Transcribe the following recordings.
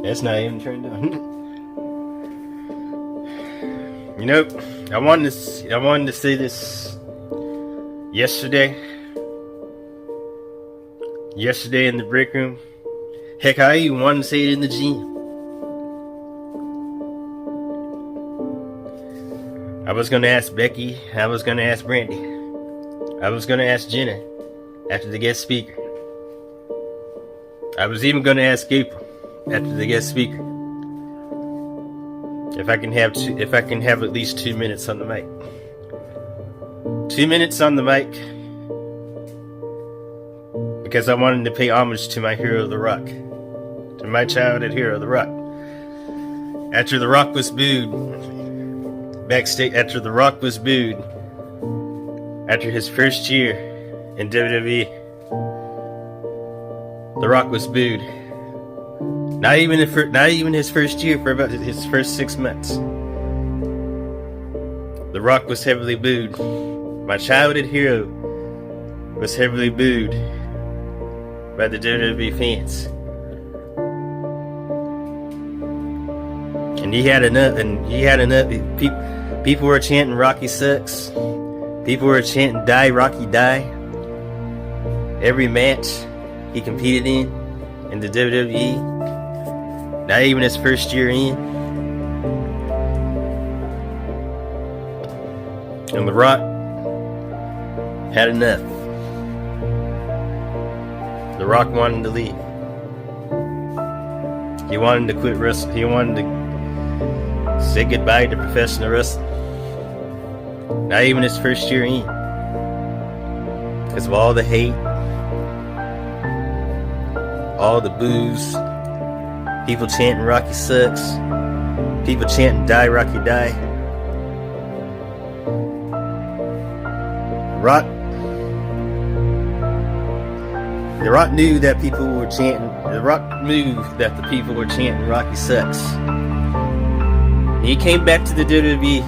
That's not even turned on. You know, I wanted to say this yesterday in the break room. Heck, I even wanted to say it in the gym. I was gonna ask Becky. I was gonna ask Brandy. I was gonna ask Jenna after the guest speaker. I was even gonna ask April after the guest speaker. If I can have at least 2 minutes on the mic. 2 minutes on the mic. Because I wanted to pay homage to my hero, The Rock. To my childhood hero, The Rock. After The Rock was booed backstage, after his first year in WWE, The Rock was booed. Not even his first year, for about his first 6 months. The Rock was heavily booed. My childhood hero was heavily booed by the WWE fans. And he had enough. People were chanting Rocky sucks. People were chanting die Rocky die. Every match he competed in the WWE. Not even his first year in. And The Rock had enough. The Rock wanted to leave. He wanted to quit wrestling. He wanted to say goodbye to professional wrestling. Not even his first year in. Because of all the hate, all the boos, people chanting Rocky sucks, people chanting die Rocky die. The Rock knew that people were chanting. The Rock knew that the people were chanting Rocky sucks. He came back to the WWE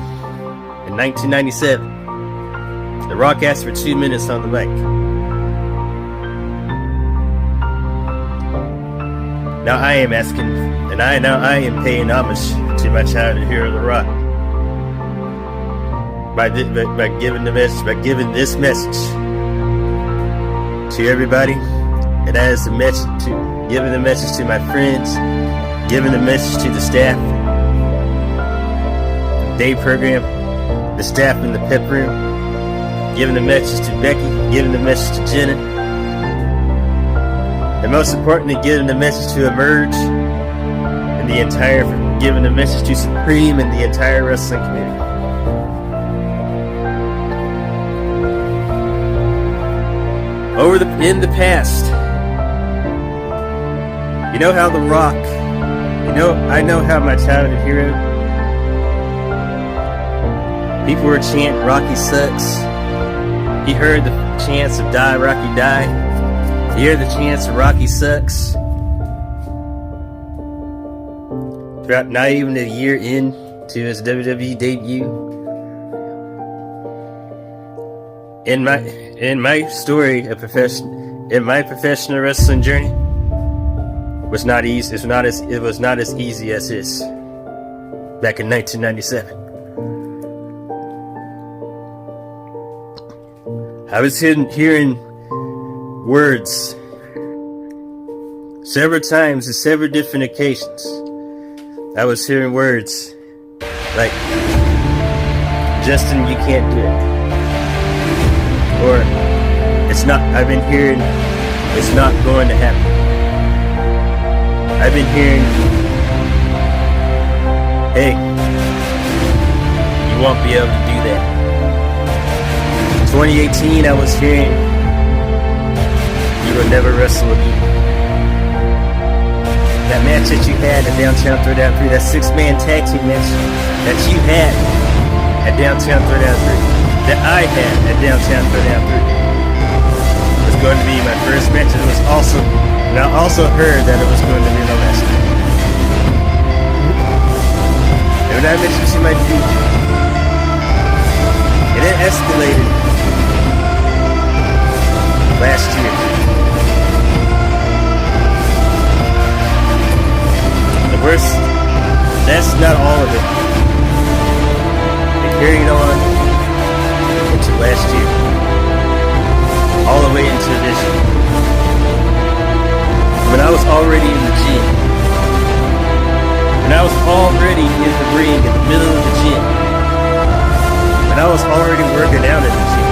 in 1997. The Rock asked for 2 minutes on the mic. Now I am asking, and I am paying homage to my childhood hero, The Rock, by giving this message to everybody, and that is giving the message to my friends, giving the message to the staff, the day program, the staff in the pep room, giving the message to Becky, giving the message to Jenna, and most importantly, giving the message to Emerge and giving the message to Supreme and the entire wrestling community. In the past, you know how The Rock, I know how my childhood hero, people were chanting Rocky sucks. He heard the chants of die Rocky die. He heard the chants of Rocky sucks. Throughout not even a year into his WWE debut. In my story of my professional wrestling journey was not easy. It was not as easy as this back in 1997. I was hearing words several times on several different occasions. I was hearing words like, Justin, you can't do it. Or, I've been hearing, it's not going to happen. I've been hearing, hey, you won't be able to do that. 2018, I was hearing, you will never wrestle again. That match that you had at Downtown Throwdown 3, that 6-man tag team match that you had at Downtown Throwdown 3, that I had at Downtown Throwdown 3, was going to be my first match. And I also heard that it was going to be my last match. And when I mentioned to my dude, and it escalated last year. worst, that's not all of it. It carried on into last year, all the way into this year. When I was already in the gym, when I was already in the ring in the middle of the gym, when I was already working out in the gym,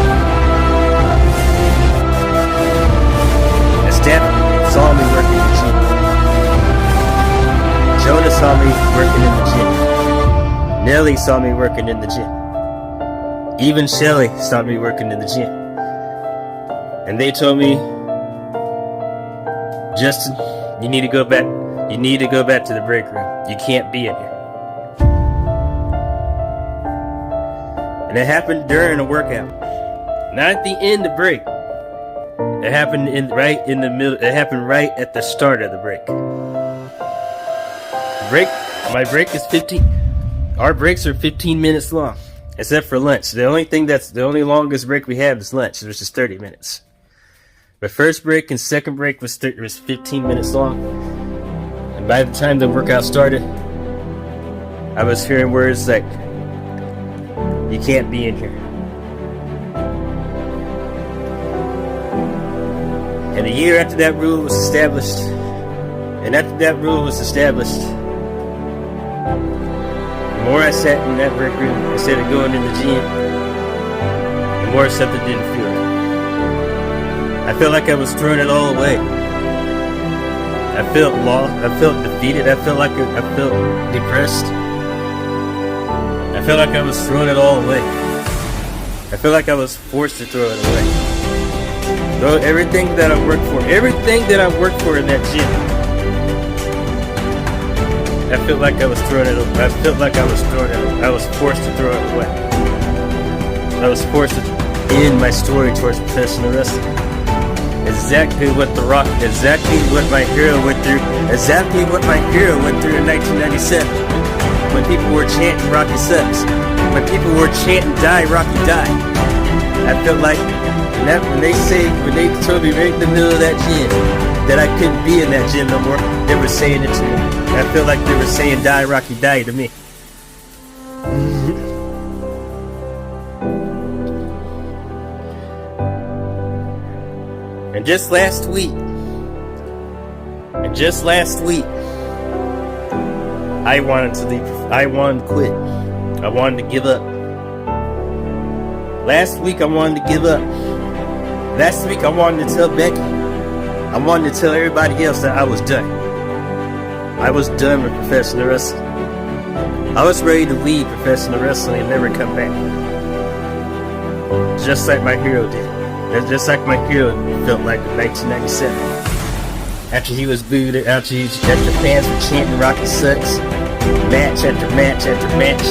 and Steph saw me working in the gym. Jonah saw me working in the gym. Nelly saw me working in the gym. Even Shelly saw me working in the gym. And they told me, Justin, you need to go back. You need to go back to the break room. You can't be in here. And it happened during a workout, not at the end of break. It happened right in the middle. It happened right at the start of the break. My break is 15. Our breaks are 15 minutes long, except for lunch. The only longest break we have is lunch, which is 30 minutes. The first break and second break was 15 minutes long. And by the time the workout started, I was hearing words like, "You can't be in here." And a year after that rule was established, the more I sat in that break room instead of going in the gym, the more something didn't feel right. I felt like I was throwing it all away. I felt lost. I felt defeated. I felt depressed. I felt like I was throwing it all away. I felt like I was forced to throw it away. Though everything that I worked for in that gym, I felt like I was throwing it away. I was forced to throw it away. I was forced to end my story towards professional wrestling. Exactly what my hero went through in 1997. When people were chanting "Rocky sucks," when people were chanting "Die, Rocky, die," I felt like when they told me right in the middle of that gym that I couldn't be in that gym no more, they were saying it to me. I felt like they were saying "Die, Rocky, die" to me. And just last week, I wanted to leave. I wanted to quit. I wanted to give up. Last week I wanted to give up. Last week I wanted to tell Becky. I wanted to tell everybody else that I was done. I was done with professional wrestling. I was ready to leave professional wrestling and never come back. Just like my hero did. Just like my hero felt like in 1997. After he was booed, after fans were chanting "Rocky sucks," match after match after match.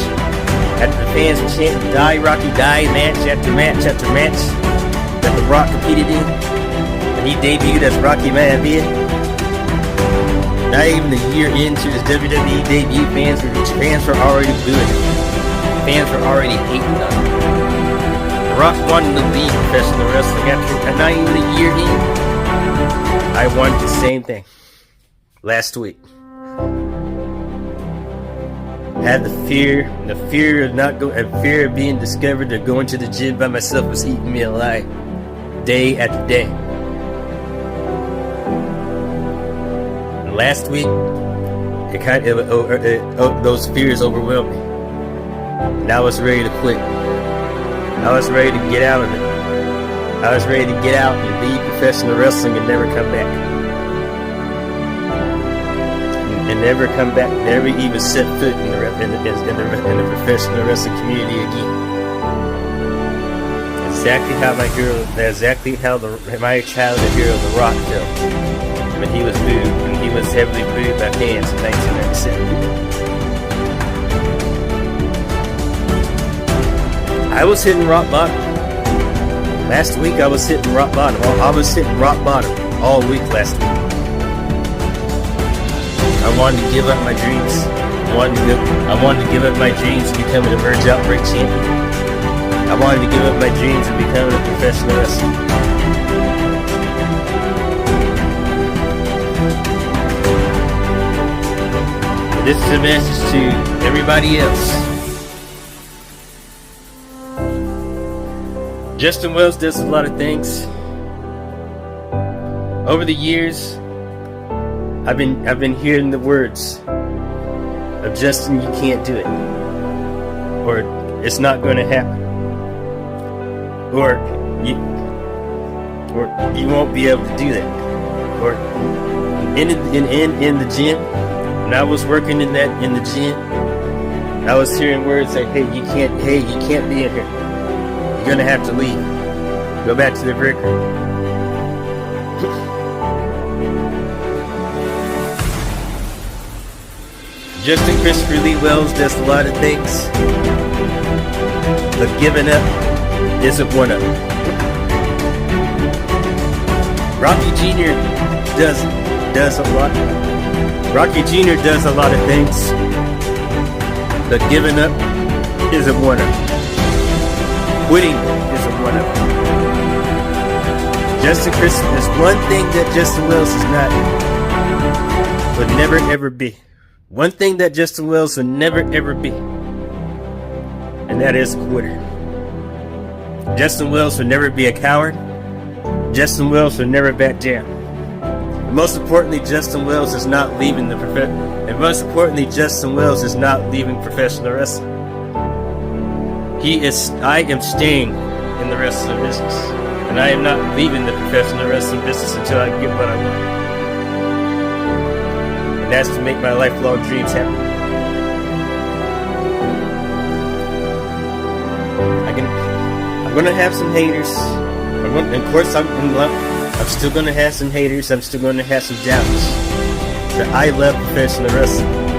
After the fans were chanting "Die, Rocky, die," match after match after match that The Rock competed in, and he debuted as Rocky Maivia. Not even a year into his WWE debut, fans were already booing him. Fans were already hating on him. The Rock wanted to leave professional wrestling after not even a year in. I wanted the same thing last week. Had the fear of being discovered or going to the gym by myself was eating me alive, day after day. And last week, those fears overwhelmed me, and I was ready to quit. I was ready to get out of it. I was ready to get out and leave professional wrestling and never come back. And never come back, never even set foot in the professional wrestling community again. Exactly how my childhood hero, The Rock, felt when he was heavily booed by fans in 1997. I was hitting rock bottom. Last week I was hitting rock bottom. I was hitting rock bottom all week last week. I wanted to give up my dreams. I wanted to give up my dreams of becoming a Merge Outbreak champion. I wanted to give up my dreams of becoming a professional wrestler. This is a message to everybody else. Justin Wells does a lot of things. Over the years, I've been hearing the words of Justin, you can't do it, or it's not going to happen, or you won't be able to do that, or in the gym. When I was working in the gym, I was hearing words like, hey, you can't be in here. You're gonna have to leave. Go back to the break room. Justin Christopher Lee Wells does a lot of things, but giving up isn't one of them. Rocky Jr. does a lot. Rocky Jr. does a lot of things, but giving up isn't one of them. Quitting isn't one of them. Justin Christopher, there's one thing that Justin Wells is not, would never ever be. One thing that Justin Wells would never ever be, and that is a quitter. Justin Wells would never be a coward. Justin Wells would never back down. And most importantly, Justin Wells is not leaving Justin Wells is not leaving professional wrestling. I am staying in the wrestling business, and I am not leaving the professional wrestling business until I get what I want. And that's to make my lifelong dreams happen. I'm gonna have some haters. Of course, I'm in love. I'm still gonna have some haters. I'm still gonna have some doubts. But I love professional wrestling.